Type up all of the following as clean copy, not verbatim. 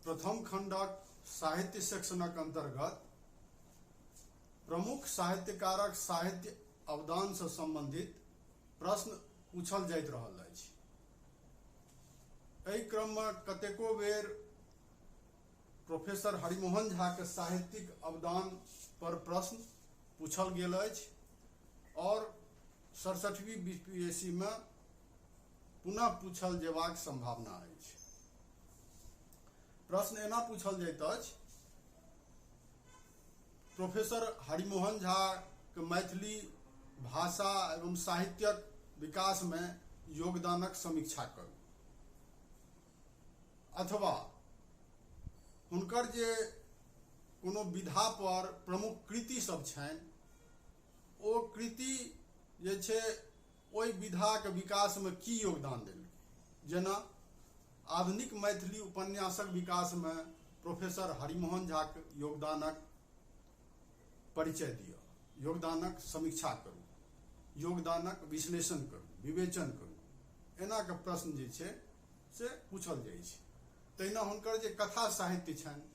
प्रथम खंडक साहित्य सेक्शनक अंतर्गत प्रमुख साहित्यकारक साहित्य अवदान से संबंधित प्रश्न पूछल जाइत रहल अछि। एहि क्रम में कतेको बेर प्रोफेसर हरिमोहन झा के साहित्यिक अवदान पर प्रश्न पूछल गेल अछि और 67वीं बीपीएससी में पुनः पूछल जेबाक संभावना अछि। प्रश्न एना पूछल जाइत अछि, प्रोफेसर हरिमोहन झा के मैथिली भाषा एवं साहित्यक विकास में योगदानक समीक्षा करू, अथवा हुनकर जे कोनो विधा पर प्रमुख कृति सब छनि ओ कृति जे छै ओहि विधा के विकास में की योगदान देलकै। जेना आधुनिक मैथिली उपन्यासक विकास में प्रोफेसर हरिमोहन झा के योगदानक परिचय दिअ, योगदानक समीक्षा करू, योगदानक विश्लेषण करू, विवेचन करू, एना के प्रश्न जे छै से पूछल जाइ छै। तहिना हुनकर जे कथा साहित्य छनि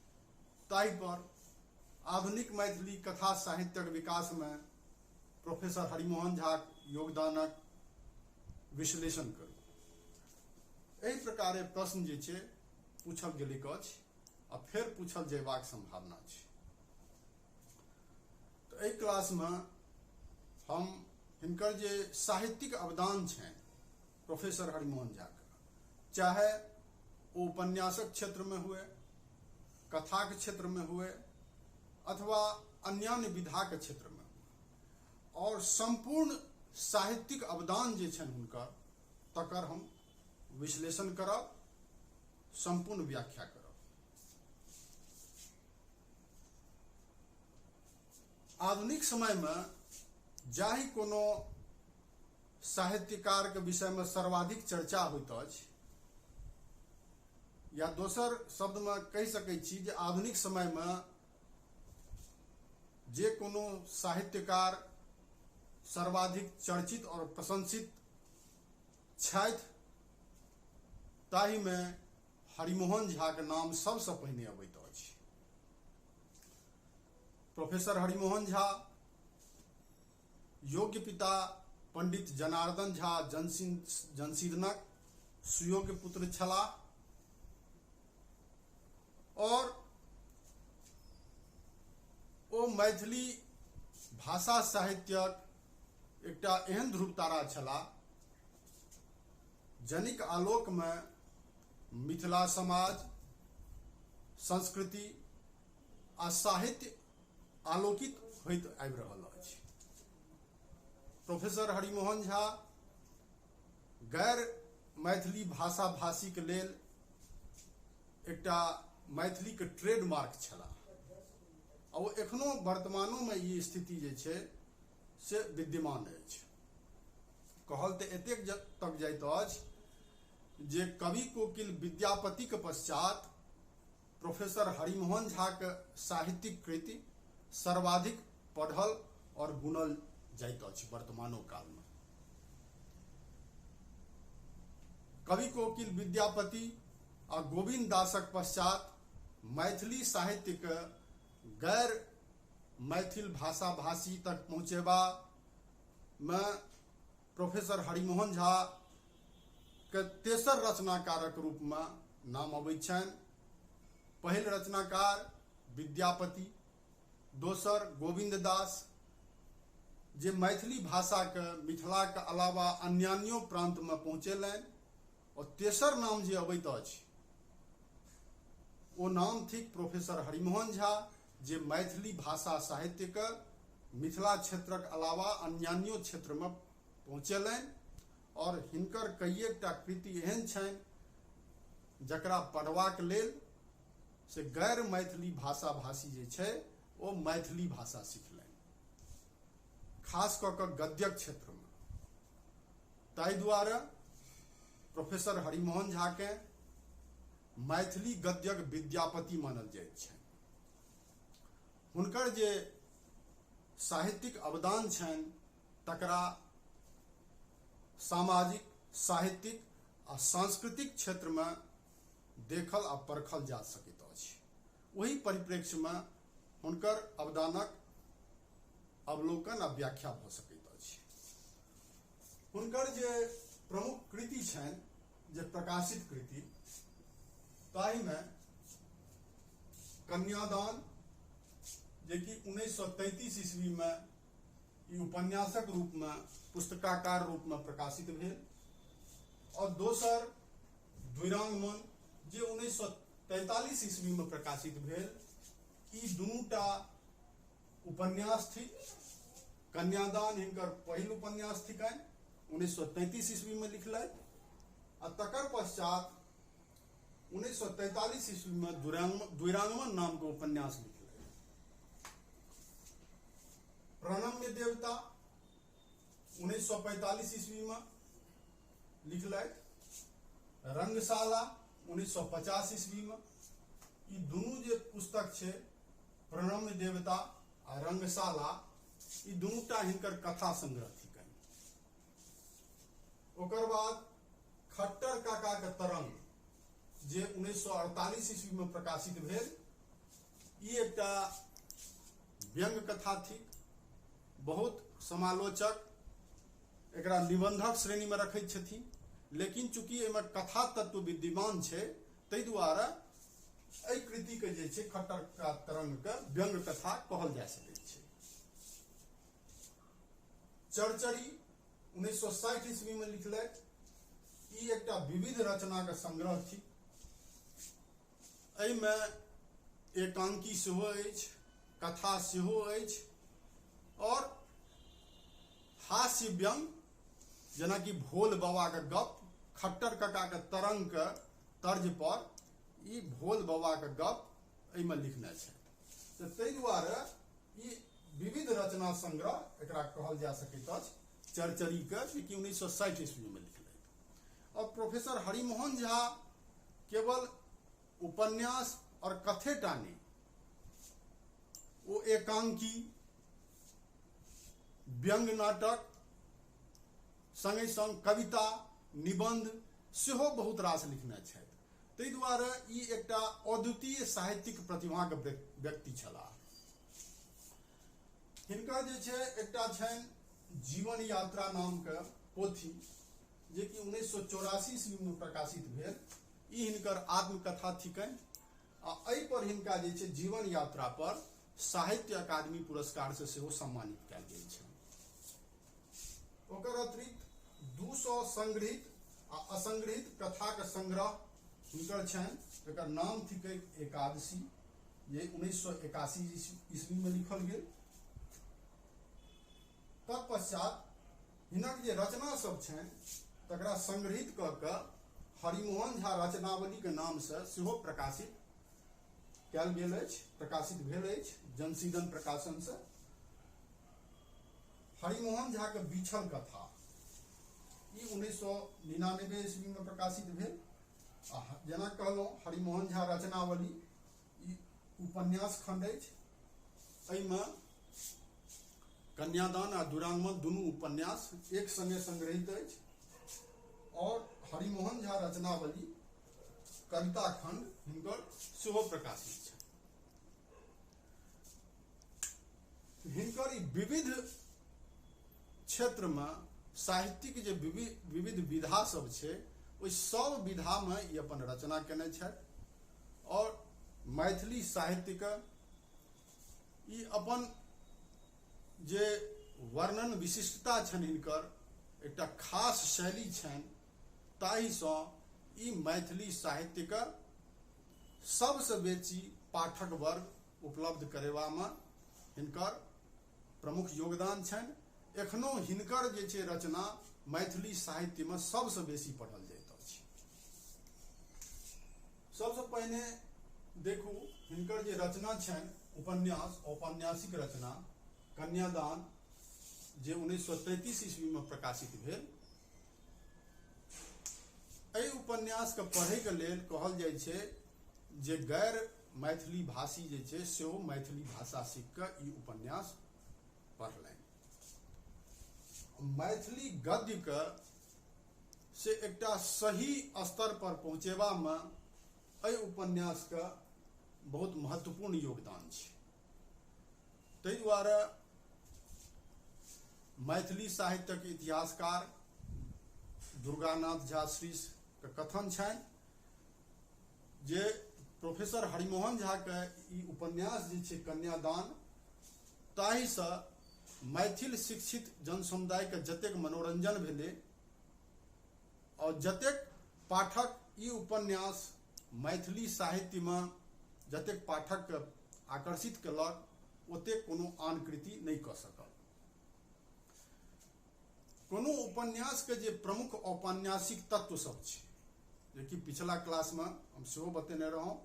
ताहि पर आधुनिक मैथिली कथा साहित्यक विकास में प्रोफेसर हरिमोहन झा योगदानक विश्लेषण करू। एहि प्रकारे प्रश्न जे छै पूछल गेल अछि आ फेर पूछल जेबाक संभावना छै। तो एहि क्लास में हम हिनकर जे साहित्यिक अवदान छनि प्रोफेसर हरिमोहन झा के, चाहे वो उपन्यासक क्षेत्र में हुए, कथा के क्षेत्र में हुए अथवा अन्य विधा के क्षेत्र में हुए, और संपूर्ण साहित्यिक अवदान जे छनि हुनकर तकर हम विश्लेषण करब, संपूर्ण व्याख्या करब। आधुनिक समय में जाहि कोनो साहित्यकार के विषय में सर्वाधिक चर्चा होइत अछि, या दोसर शब्द में कहि सकै छी जे आधुनिक समय में जे कोनो साहित्यकार सर्वाधिक चर्चित और प्रशंसित छथि ताहि में हरिमोहन झा के नाम सबसे पहिने अबैत अछि। प्रोफेसर हरिमोहन झा योग्य पिता पंडित जनार्दन झा जनशीदनक सुयोग्य पुत्र छलाह और ओ मैथिली भाषा साहित्यक एकटा एहन ध्रुव तारा छलाह जनिक आलोक में मिथिला समाज, संस्कृति आ साहित्य आलोकित होइत आबि रहल अछि। प्रोफेसर हरिमोहन झा गैर मैथिली भाषा भाषी के लेल एकटा मैथिली के ट्रेडमार्क छलाह और वो एखनो वर्तमानो में ये स्थिति जे छै से विद्यमान अछि। कहल तऽ एतेक तक जाइत अछि जे कवि कोकिल विद्यापति के पश्चात प्रोफेसर हरिमोहन झा के साहित्यिक कृति सर्वाधिक पढ़ल और गुणल जाइत अछि वर्तमानो काल में। कवि कोकिल विद्यापति आ गोविंद दासक पश्चात मैथिली साहित्य के गैर मैथिल भाषा भाषी तक पहुँचेबा में प्रोफेसर हरिमोहन झा के तेसर रचनाकारक रूप में नाम अबैत छनि। पहिल रचनाकार विद्यापति, दोसर गोविंद दास जे मैथिली भाषा के मिथिला के अलावा अन्यान्यो प्रांत में पहुँचेलनि, और तेसर नाम जे अबैत अछि वो नाम थिक प्रोफेसर हरिमोहन झा जे मैथिली भाषा साहित्य के मिथिला क्षेत्रक अलावा अन्यान्यो क्षेत्र में पहुँचेलनि और हिनकर कईएटा कृति एहन छनि जकरा पढ़बाक लेल से गैर मैथिली भाषा भाषी जे छै ओ मैथिली भाषा सीखलनि, खास कऽ कऽ गद्यक क्षेत्र में। ताहि दुआरे प्रोफेसर हरिमोहन झा के मैथिली गद्यक विद्यापति मानल जाइत छनि। हुनकर जे साहित्यिक अवदान छनि तकरा सामाजिक, साहित्यिक आ सांस्कृतिक क्षेत्र में देखल आ परखल जा सकैत अछि। ओहि परिप्रेक्ष्य में हुनकर अवदानक अवलोकन आ व्याख्या भऽ सकैत अछि। हुनकर जे प्रमुख कृति छनि, जे प्रकाशित कृति, ताहिमे कन्यादान, जे कि 1933 ईस्वी में ई उपन्यासक रूप में, पुस्तकाकार रूप में प्रकाशित भेल, और दोसर द्विरांगमन, जे 1943 ईस्वी में प्रकाशित भेल। ई दुनूटा उपन्यास थी। कन्यादान हिनकर पहिल उपन्यास थिकनि, 1933 ईस्वी में लिखलथि, आ तकर पश्चात 1943 ईस्वी में द्विरांगमन नाम के उपन्यास लिखलथि। प्रणम्य देवता 1945 ईस्वी में लिखलथि। रंगशाला 1950 ईस्वी में। ई दुनू जे पुस्तक छै, प्रणम्य देवता आ रंगशाला, ई दुनूटा हिनकर कथा संग्रह थिकनि। ओकर बाद खट्टर काका के तरंग, जे 1948 ईस्वी में प्रकाशित भेल, ई एकटा व्यंग कथा थिक। बहुत समालोचक एकरा निबंधक श्रेणी में रखैत छथिन, लेकिन चूंकि एहिमे कथा तत्व विद्यमान छै, ताहि दुआरे एहि कृति के जे छै खट्टर का तरंग के व्यंग कथा कहल जा सकैत छै। चरचरी 1960 ईस्वी में लिखलथि। ई एकटा विविध रचना के संग्रह थी। एहिमे एकांकी सेहो अछि, कथा सेहो अछि, और हास्य व्यंग, जेना कि भोल बाबा के गप, खट्टर काका के तरंग के तर्ज पर ई भोल बाबा के गप एहिमे लिखने छै। तऽ ताहि दुआरे ई विविध रचना संग्रह एकरा कहल जा सकैत अछि, चरचरी के, जेकि 1960 ईस्वी में लिखलथि। और प्रोफेसर हरिमोहन झा केवल उपन्यास और कथेटा नहीं, वो एकांकी, व्यंग नाटक, संगे संग कविता, निबंध सेहो बहुत रास लिखने छथि। ताहि दुआरे ई एकटा अद्वितीय साहित्यिक प्रतिभा के व्यक्ति छलाह। हिनकर जे छै एकटा छनि जीवन यात्रा नाम के पोथी, जे कि 1984 ईस्वी में प्रकाशित भेल। ई हिनकर आत्मकथा थिकनि, आ एहि पर हिनका जे छै जीवन यात्रा पर साहित्य अकादमी पुरस्कार से सेहो सम्मानित कयल गेल छै। ओकर अतिरिक्त 200 संग्रहित आ असंग्रहित कथा के संग्रह हिनकर छनि, जेकर नाम थिकै एकादशी, जे 1981 ईस्वी में लिखल गेल। तत्पश्चात हिनक जे रचना सब छनि, तकरा संग्रहित कऽ कऽ हरिमोहन झा रचनावली के नाम से सेहो प्रकाशित कयल गेल अछि, प्रकाशित भेल अछि जनसीदन प्रकाशन से। हरिमोहन झा के बिछल कथा, ई 1999 ईस्वी में प्रकाशित भेल। जेना कहलहुँ, हरिमोहन झा रचनावली ई उपन्यास खंड अछि। एहिमे कन्यादान आ द्विरांगमन दुनू उपन्यास एक संगे संग्रहित अछि, और हरिमोहन झा रचनावली कविता खंड हिनकर सेहो प्रकाशित छै। हिनकर ई विविध क्षेत्र में साहित्यिक जे विविध विधा सब छै, ओहि सब विधा में ई अपन रचना केने छथि, और मैथिली साहित्य के ई अपन जे वर्णन विशिष्टता छनि, हिनकर एकटा खास शैली छनि, ताहिसँ ई मैथिली साहित्य के सबसे बेसी पाठक वर्ग उपलब्ध करेबामे हिनकर प्रमुख योगदान छनि। एखनो हिनकर जे छै रचना मैथिली साहित्य में सबसे बेसी पढ़ल जाइत अछि। सबसे पहिने देखू, हिनकर जे रचना छनि उपन्यास, औपन्यासिक रचना कन्यादान, जे 1933 ईस्वी में प्रकाशित भेल। एहि उपन्यास के पढ़ै के लेल कहल जाइ छै जे गैर मैथिली भाषी जे छै सेहो मैथिली भाषा सीख कऽ ई उपन्यास पढ़लनि। मैथिली गद्य के से एकटा सही स्तर पर पहुँचेबा में एहि उपन्यास का बहुत महत्वपूर्ण योगदान छै। ताहि दुआरे मैथिली साहित्यक इतिहासकार दुर्गानाथ झा श्रीश के कथन छनि जे प्रोफेसर हरिमोहन झा के ई उपन्यास जे छै कन्यादान, ताहिसँ मैथिल शिक्षित जन समुदाय के जतेक मनोरंजन भेलै और जतेक पाठक ई उपन्यास मैथिली साहित्य में जतेक पाठक के आकर्षित कयलक, ओतेक कोनो आन कृति नहीं कऽ सकल। कोनो उपन्यास के जे प्रमुख औपन्यासिक तत्व सब छै, जेकि पिछला क्लास में हम सेहो बतेने रहौं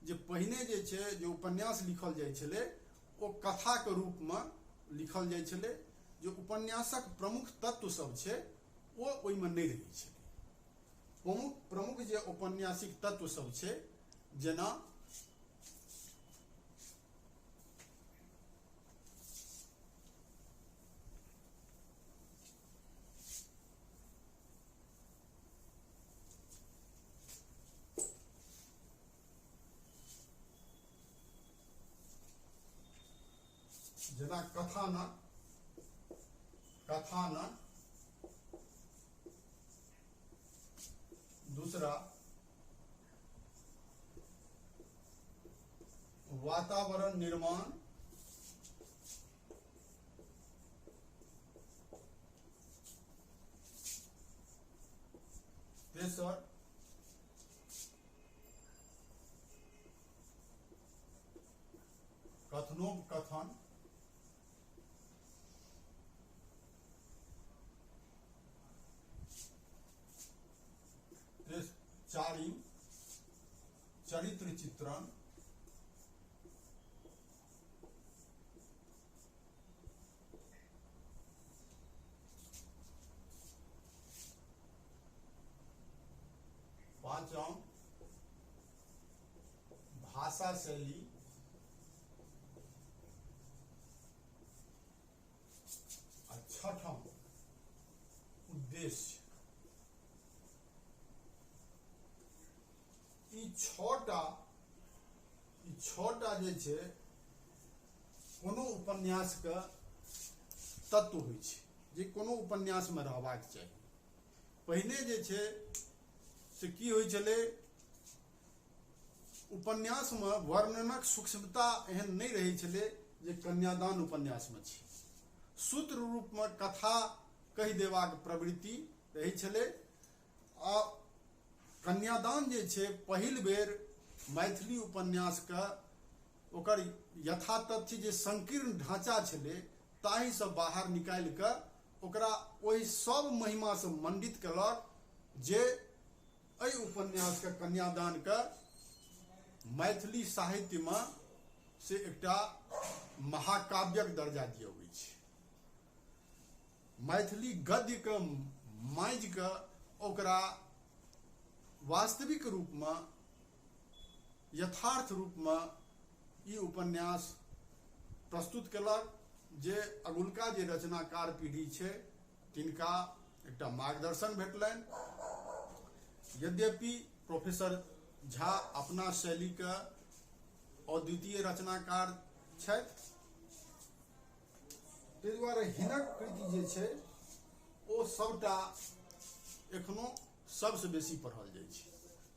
जे पहिने जे छै जे उपन्यास लिखल जाइ छलै ओ कथा के रूप में लिखल जाइ छलै, जे उपन्यासक प्रमुख तत्व सब छै ओ ओहिमे नहीं रहै छलै। प्रमुख जे औपन्यासिक तत्व सब छै, जेना कथानक, दूसरा वातावरण निर्माण, तेसर कथनोपकथन, चारिम चरित्र चित्रण, पांचम भाषा शैली, और छठम उद्देश्य। ई छटा जे छै कोनो उपन्यास के तत्व होइ छै जे कोनो उपन्यास में रहबाक चाही। पहिने जे छै से की होइ छलै, उपन्यास में वर्णनक सूक्ष्मता एहन नहीं रहै छलै जे कन्यादान उपन्यास में छै। सूत्र रूप में कथा कहि देबाक प्रवृत्ति रहै छलै। आ कन्यादान जे छै पहिल बेर मैथिली उपन्यास के ओकर यथातथ्य जे संकीर्ण ढांचा छलै ताहि से बाहर निकालि कऽ ओकरा ओहि सब महिमा से मंडित कयलक जे एहि उपन्यास के कन्यादान के मैथिली साहित्य में से एकटा महाकाव्यक दर्जा दियबै छै। मैथिली गद्य के माँजि कऽ ओकरा वास्तविक रूप में, यथार्थ रूप में ई उपन्यास प्रस्तुत कयलक, जे अगुलका जे रचनाकार पीढ़ी छै तिनका एकटा मार्गदर्शन भेटलनि। यद्यपि प्रोफेसर झा अपना शैली के अद्वितीय रचनाकार छथि, ताहि दुआरे हिनक कृति जे छै ओ सबटा एखनो सबसे बेसी पढ़ल जाइ छै।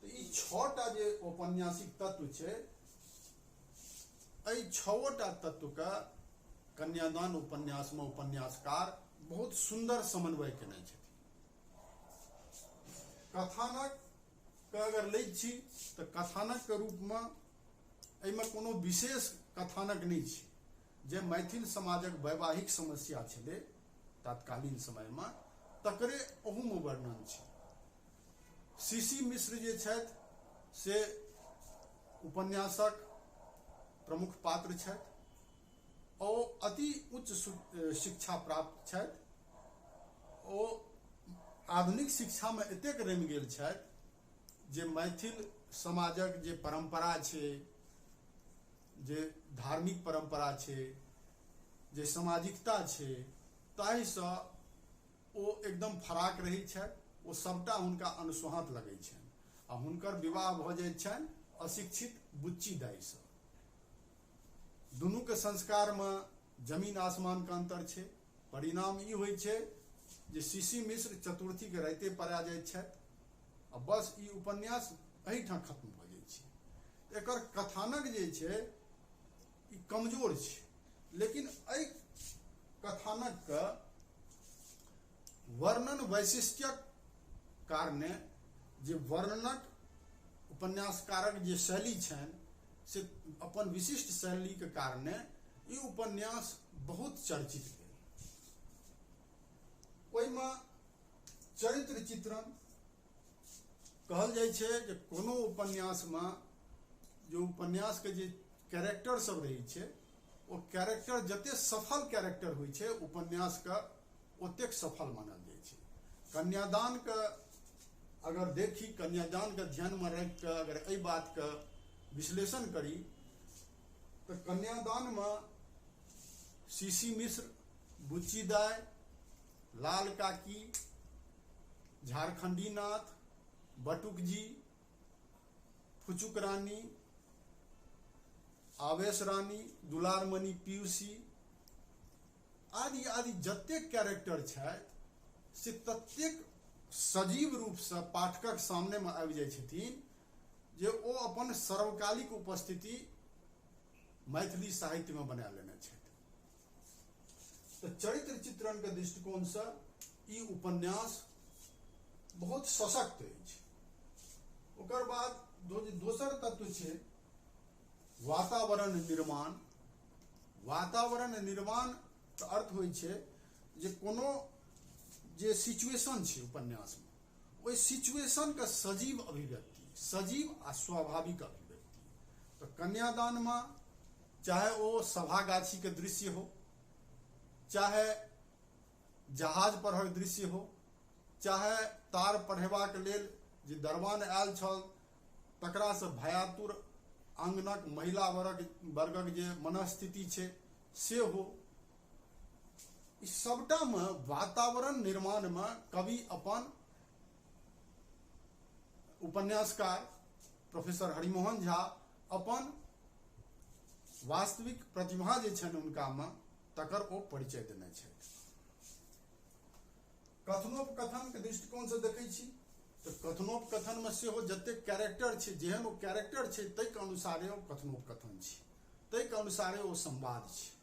तो ई छटा जे औपन्यासिक तत्व छै, एहि छओटा तत्व का कन्यादान उपन्यास में उपन्यासकार बहुत सुंदर समन्वय केने छथिन। कथानक के अगर लै छी तो कथानक के रूप में एहिमे कोनो विशेष कथानक नहीं छै, जे मैथिल समाजक वैवाहिक समस्या छलै तत्कालीन समय में तकरे ओहू में वर्णन छै। सीसी मिश्र जे छथि से उपन्यासक प्रमुख पात्र छथि और अति उच्च शिक्षा प्राप्त छथि। ओ आधुनिक शिक्षा में एतेक रमि गेल छथि जे मैथिल समाजक जे परंपरा छै, जे धार्मिक परंपरा छै, जे सामाजिकता छै, ताहिसँ ओ एकदम फराक रहै छथि। ओ सबटा हुनका अनुस्वात लगै छनि आ हुनकर विवाह भऽ जाइ छनि अशिक्षित बुच्ची दाई सँ। दुनू के संस्कार में जमीन आसमान के अंतर छै। परिणाम ई होइ छै जे सीसी मिश्र चतुर्थी के राइते परा जाइत छथि आ बस ई उपन्यास एहिठाम खत्म भऽ जाइ छै। एकर कथानक जे छै ई कमजोर छै, लेकिन एहि कथानक के वर्णन वैशिष्ट्यक कारणे, जे वर्णनक उपन्यासकारक जे शैली छनि से अपन विशिष्ट शैली के कारणे ई उपन्यास बहुत चर्चित भेल। ओहिमे चरित्र चित्रण कहल जाइ छै जे कोनो उपन्यास में जे उपन्यास के जे कैरेक्टर सब रहै छै ओ कैरेक्टर जते सफल कैरेक्टर होइ छै उपन्यास के ओतेक सफल मानल जाइ छै। कन्यादान के अगर देखी, कन्यादान के ध्यान में रख के अगर एहि बात के विश्लेषण करी तो कन्यादान में सीसी मिश्र, बुच्ची दाई, लाल काकी, झारखंडी नाथ, बटुक जी, फुचुक रानी, आवेश रानी, दुलारमणि पीयूसी आदि आदि जतेक कैरेक्टर छथि से ततेक सजीव रूप से पाठकक सामने में आबि जाइ छथिन जे ओ अपन सर्वकालिक उपस्थिति मैथिली साहित्य में बना लेने छथि। तो चरित्र चित्रण के दृष्टिकोण से ई उपन्यास बहुत सशक्त अछि। ओकर बाद दोसर तत्व छै वातावरण निर्माण। वातावरण निर्माण के अर्थ होइ छै जे कोनो जे सिचुएशन छै उपन्यास में ओहि सिचुएशन के सजीव अभिव्यक्ति, सजीव आ स्वाभाविक अभिव्यक्ति। तो कन्यादान में चाहे वो सभागाछी के दृश्य हो, चाहे जहाज पढ़क दृश्य हो, चाहे तार पढ़ेबाक लेल जे दरबान आयल छल तकरा से भयातुर आंगनक महिला वर्गक जे मनस्थिति छै से हो, इस सबटा में वातावरण निर्माण में कवि अपन उपन्यासकार प्रोफेसर हरिमोहन झा अपन वास्तविक प्रतिभा जे छनि उनका में तकर ओ परिचय देने छथि। कथनोपकथन के दृष्टिकोण से देखै छी तो कथनोपकथन में सेहो जतेक कैरेक्टर छै, जेहन ओ कैरेक्टर छै ताहि के अनुसारे ओ कथनोपकथन छै, ताहि के अनुसारे ओ संवाद छै।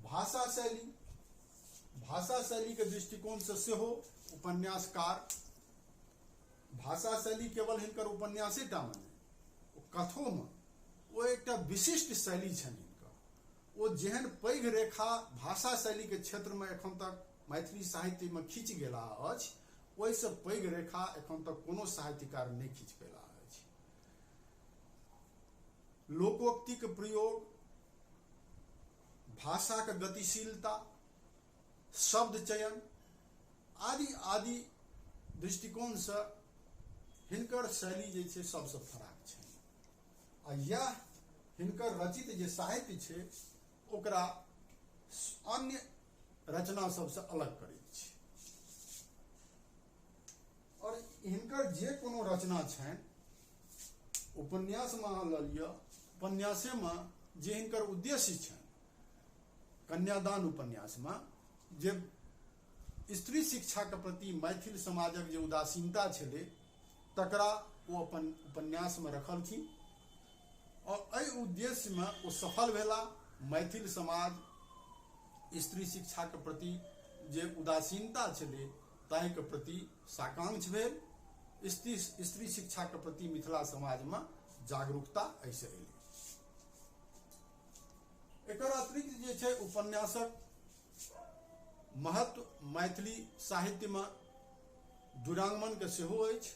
भाषा शैली, भाषा शैली के दृष्टिकोण से सेहो उपन्यासकार भाषा शैली केवल हिनकर उपन्यासेटा में नहीं, कथो में वो एकटा विशिष्ट शैली छनि हिनकर। वो जेहन पैघ रेखा भाषा शैली के क्षेत्र में एखन तक मैथिली साहित्य में खींच गेला अछि, ओहिसँ पैघ रेखा एखन तक कोनो साहित्यकार नहीं खींच पेला अछि। लोकोक्ति के प्रयोग, भाषा के गतिशीलता, शब्द चयन आदि आदि दृष्टिकोण से हिनकर शैली जे छै सबसे फराक छै। आ यह हिनकर रचित जे साहित्य छै ओकरा अन्य रचना सबसे अलग करैत छै। और हिनकर जे कोनो रचना छनि उपन्यास में अहाँ लऽ लिअ, उपन्यासे में जे हिनकर उद्देश्य छनि, कन्यादान उपन्यास में जे स्त्री शिक्षा के प्रति मैथिल समाजक जे उदासीनता छलै तकरा ओ अपन उपन्यास में रखलखिन और एहि उद्देश्य में ओ सफल भेला। मैथिल समाज स्त्री शिक्षा के प्रति जे उदासीनता छलै ताहि के प्रति साकांक्ष भेल। स्त्री शिक्षा के प्रति मिथिला समाज में जागरूकता ऐसे एलै। एकर अतिरिक्त जे छै उपन्यासक महत्व मैथिली साहित्य में दुरागमन के सेहो अछि।